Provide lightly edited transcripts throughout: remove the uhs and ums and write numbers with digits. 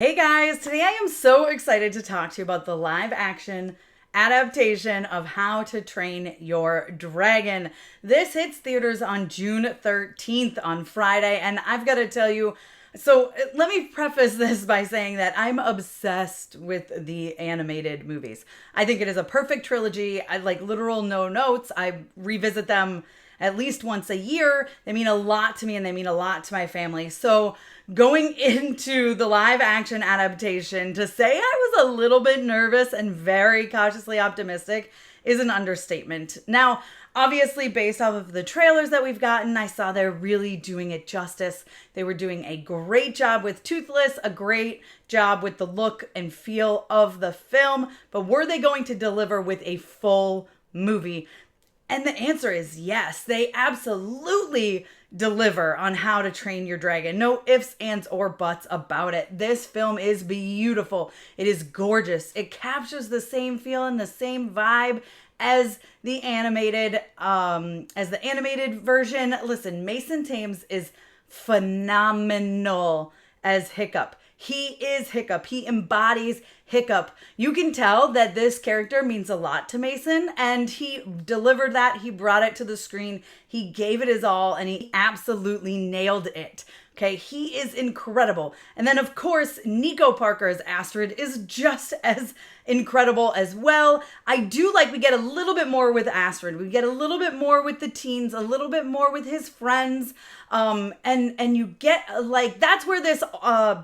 Hey guys, today I am so excited to talk to you about the live action adaptation of How to Train Your Dragon. This hits theaters on June 13th on Friday, and I've got to tell you, so let me preface this by saying that I'm obsessed with the animated movies. I think it is a perfect trilogy. I like literal no notes. I revisit them at least once a year. They mean a lot to me and they mean a lot to my family. So going into the live action adaptation, to say I was a little bit nervous and very cautiously optimistic is an understatement. Now, obviously, based off of the trailers that we've gotten, I saw they're really doing it justice. They were doing a great job with Toothless, a great job with the look and feel of the film, but were they going to deliver with a full movie? And the answer is yes. They absolutely deliver on How to Train Your Dragon. No ifs, ands, or buts about it. This film is beautiful. It is gorgeous. It captures the same feel and the same vibe as the animated version. Listen, Mason Thames is phenomenal as Hiccup. He is Hiccup. He embodies Hiccup. You can tell that this character means a lot to Mason, and he delivered that. He brought it to the screen. He gave it his all, and he absolutely nailed it. Okay, he is incredible. And then, of course, Nico Parker as Astrid is just as incredible as well. I do like we get a little bit more with Astrid. We get a little bit more with the teens, a little bit more with his friends. And you get like, that's where this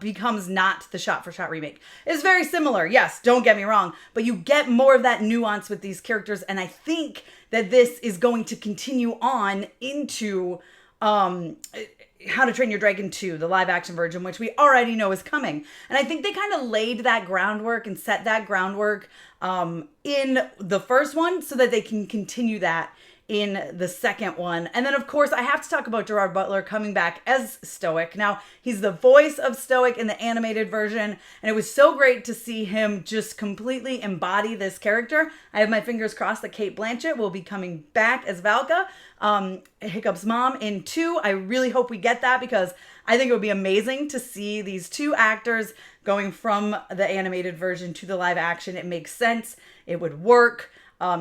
becomes not the shot-for-shot remake. It's very similar, yes, don't get me wrong, but you get more of that nuance with these characters, and I think that this is going to continue on into How to Train Your Dragon 2, the live action version, which we already know is coming. And I think they kind of laid that groundwork and set that groundwork in the first one so that they can continue that in the second one. And then, of course, I have to talk about Gerard Butler coming back as Stoick. Now, he's the voice of Stoick in the animated version, and it was so great to see him just completely embody this character. I have my fingers crossed that Cate Blanchett will be coming back as Valka, Hiccup's mom, in 2. I really hope we get that, because I think it would be amazing to see these two actors going from the animated version to the live action. It makes sense. It would work.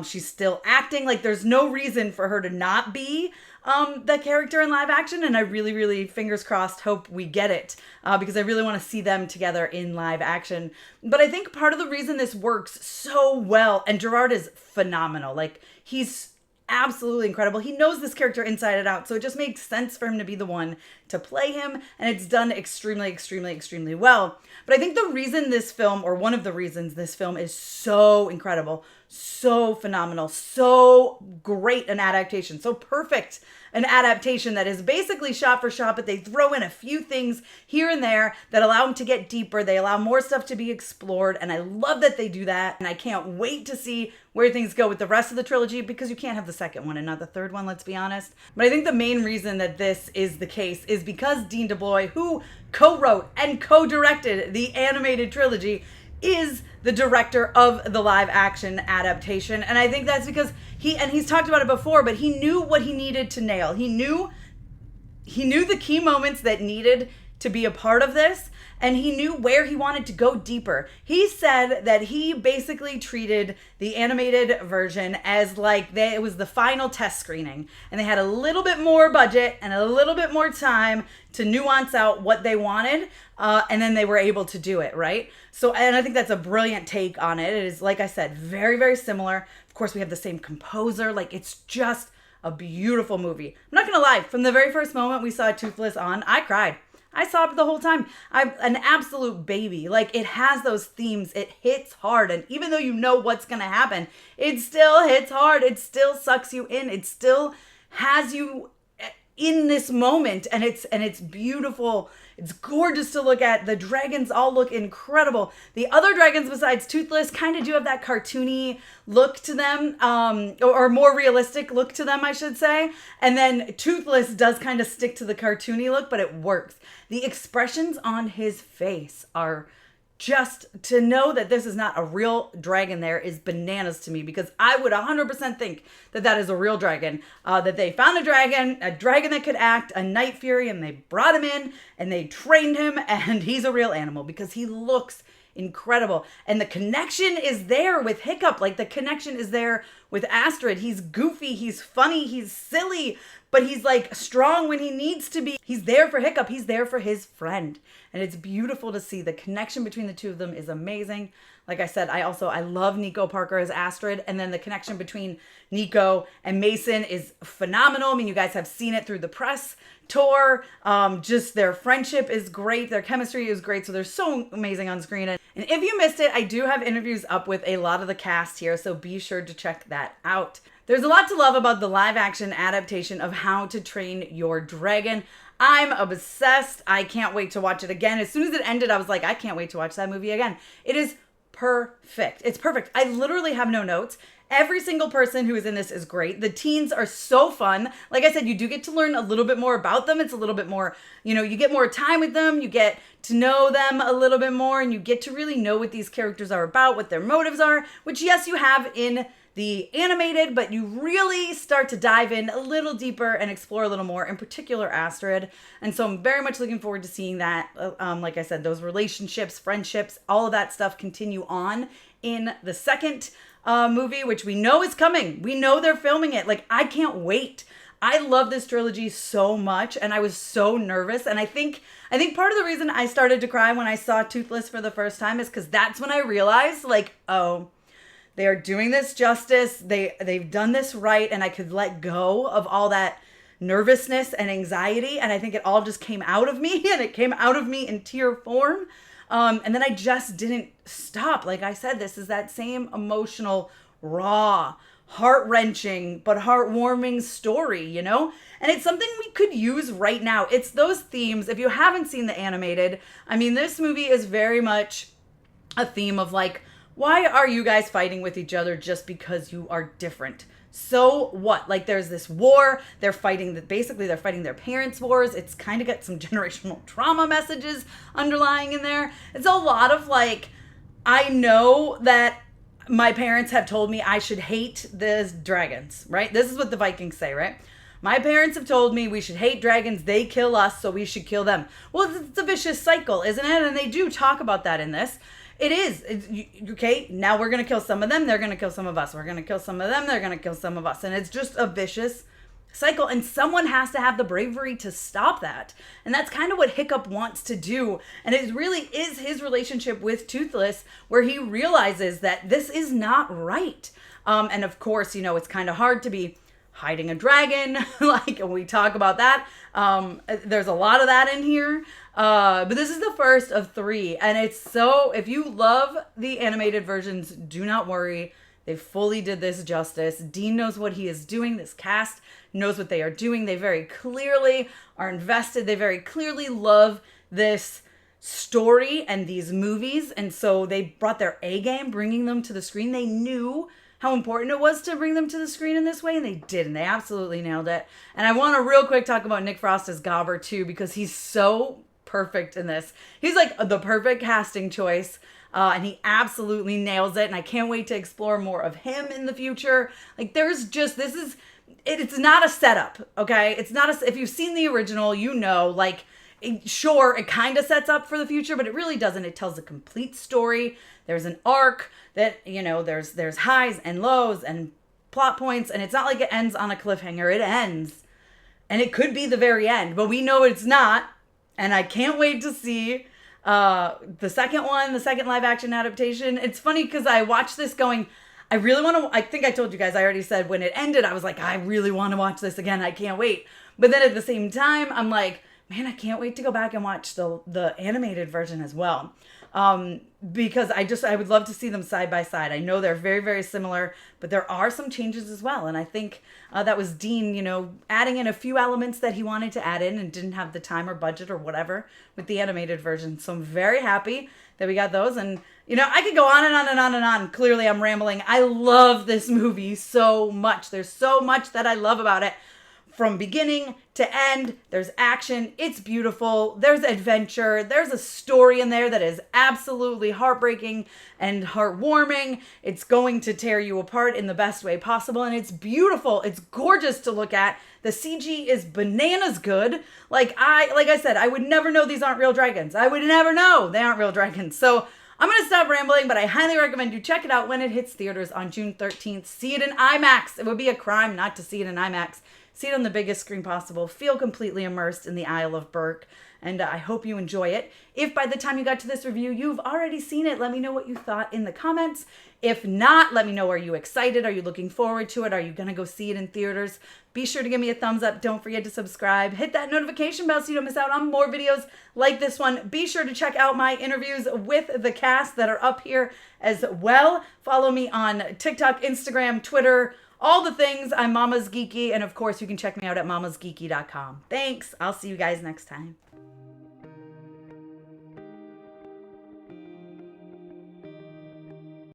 She's still acting. Like, there's no reason for her to not be the character in live action. And I really, really, fingers crossed, hope we get it because I really want to see them together in live action. But I think part of the reason this works so well, and Gerard is phenomenal. Like, he's absolutely incredible. He knows this character inside and out, so it just makes sense for him to be the one to play him, and it's done extremely, extremely, extremely well. But I think the reason this film, or one of the reasons this film is so incredible, so phenomenal, so great an adaptation, so perfect an adaptation that is basically shot for shot, but they throw in a few things here and there that allow them to get deeper. They allow more stuff to be explored, and I love that they do that, and I can't wait to see where things go with the rest of the trilogy, because you can't have the second one and not the third one, let's be honest. But I think the main reason that this is the case is because Dean DeBlois, who co-wrote and co-directed the animated trilogy, is the director of the live action adaptation. And I think that's because he's talked about it before, but he knew what he needed to nail. He knew the key moments that needed to be a part of this, and he knew where he wanted to go deeper. He said that he basically treated the animated version as like it was the final test screening, and they had a little bit more budget and a little bit more time to nuance out what they wanted, and then they were able to do it, right? So, and I think that's a brilliant take on it. It is, like I said, very, very similar. Of course, we have the same composer. Like, it's just a beautiful movie. I'm not gonna lie, from the very first moment we saw Toothless on, I cried. I sobbed the whole time. I'm an absolute baby. Like, it has those themes. It hits hard. And even though you know what's going to happen, it still hits hard. It still sucks you in. It still has you in this moment. And it's beautiful. It's gorgeous to look at. The dragons all look incredible. The other dragons besides Toothless kind of do have that cartoony look to them, or more realistic look to them, I should say. And then Toothless does kind of stick to the cartoony look, but it works. The expressions on his face are just to know that this is not a real dragon there is bananas to me, because I would 100% think that that is a real dragon, that they found a dragon that could act, a night fury, and they brought him in and they trained him, and he's a real animal because he looks incredible. And the connection is there with Hiccup. Like, the connection is there with Astrid. He's goofy, he's funny, he's silly, but he's like strong when he needs to be. He's there for Hiccup. He's there for his friend. And it's beautiful to see. The connection between the two of them is amazing. Like I said, I love Nico Parker as Astrid. And then the connection between Nico and Mason is phenomenal. I mean, you guys have seen it through the press tour. Just their friendship is great. Their chemistry is great. So they're so amazing on screen. And if you missed it, I do have interviews up with a lot of the cast here. So be sure to check that out. There's a lot to love about the live action adaptation of How to Train Your Dragon. I'm obsessed. I can't wait to watch it again. As soon as it ended, I was like, I can't wait to watch that movie again. It is perfect. It's perfect. I literally have no notes. Every single person who is in this is great. The teens are so fun. Like I said, you do get to learn a little bit more about them. It's a little bit more, you get more time with them. You get to know them a little bit more, and you get to really know what these characters are about, what their motives are, which, yes, you have in the animated, but you really start to dive in a little deeper and explore a little more, in particular Astrid. And so I'm very much looking forward to seeing that. Like I said, those relationships, friendships, all of that stuff continue on in the second movie, which we know is coming. We know they're filming it. Like, I can't wait. I love this trilogy so much, and I was so nervous. And I think part of the reason I started to cry when I saw Toothless for the first time is because that's when I realized, like, oh, they are doing this justice. They've done this right, and I could let go of all that nervousness and anxiety. And I think it all just came out of me, and it came out of me in tear form. And then I just didn't stop. Like I said, this is that same emotional, raw, heart-wrenching, but heartwarming story, And it's something we could use right now. It's those themes. If you haven't seen the animated, I mean, this movie is very much a theme of, like, why are you guys fighting with each other just because you are different? So what? Like, there's this war. They're fighting their parents' wars. It's kind of got some generational trauma messages underlying in there. It's a lot of, like, I know that my parents have told me I should hate the dragons, right? This is what the Vikings say, right? My parents have told me we should hate dragons. They kill us, so we should kill them. Well, it's a vicious cycle, isn't it? And they do talk about that in this. It is. Okay, now we're going to kill some of them. They're going to kill some of us. We're going to kill some of them. They're going to kill some of us. And it's just a vicious cycle. And someone has to have the bravery to stop that. And that's kind of what Hiccup wants to do. And it really is his relationship with Toothless, where he realizes that this is not right. And of course, it's kind of hard to be hiding a dragon. Like, we talk about that. There's a lot of that in here. But this is the first of 3. And it's so, if you love the animated versions, do not worry. They fully did this justice. Dean knows what he is doing. This cast knows what they are doing. They very clearly are invested. They very clearly love this story and these movies. And so they brought their A game, bringing them to the screen. They knew how important it was to bring them to the screen in this way, and they did, and they absolutely nailed it. And I want to real quick talk about Nick Frost as Gobber too, because he's so perfect in this. He's like the perfect casting choice, and he absolutely nails it, and I can't wait to explore more of him in the future. Like, it's not a setup, okay? It's not if you've seen the original, sure, it kind of sets up for the future, but it really doesn't. It tells a complete story. There's an arc that, there's highs and lows and plot points, and it's not like it ends on a cliffhanger. It ends, and it could be the very end, but we know it's not, and I can't wait to see the second live action adaptation. It's funny because I watched this going, I really want to, I think I told you guys, I already said when it ended, I was like, I really want to watch this again. I can't wait. But then at the same time, I'm like, man, I can't wait to go back and watch the animated version as well. Because I would love to see them side by side. I know they're very, very similar, but there are some changes as well. And I think that was Dean, adding in a few elements that he wanted to add in and didn't have the time or budget or whatever with the animated version. So I'm very happy that we got those. And, I could go on and on and on and on. Clearly I'm rambling. I love this movie so much. There's so much that I love about it. from beginning to end. There's action. It's beautiful. There's adventure. There's a story in there that is absolutely heartbreaking and heartwarming. It's going to tear you apart in the best way possible. And it's beautiful. It's gorgeous to look at. The CG is bananas good. Like I said, I would never know these aren't real dragons. I would never know they aren't real dragons. So I'm going to stop rambling, but I highly recommend you check it out when it hits theaters on June 13th. See it in IMAX. It would be a crime not to see it in IMAX. See it on the biggest screen possible. Feel completely immersed in the Isle of Berk. And I hope you enjoy it. If by the time you got to this review, you've already seen it, let me know what you thought in the comments. If not, let me know, are you excited? Are you looking forward to it? Are you going to go see it in theaters? Be sure to give me a thumbs up. Don't forget to subscribe. Hit that notification bell so you don't miss out on more videos like this one. Be sure to check out my interviews with the cast that are up here as well. Follow me on TikTok, Instagram, Twitter, all the things. I'm Mama's Geeky. And of course, you can check me out at mamasgeeky.com. Thanks. I'll see you guys next time.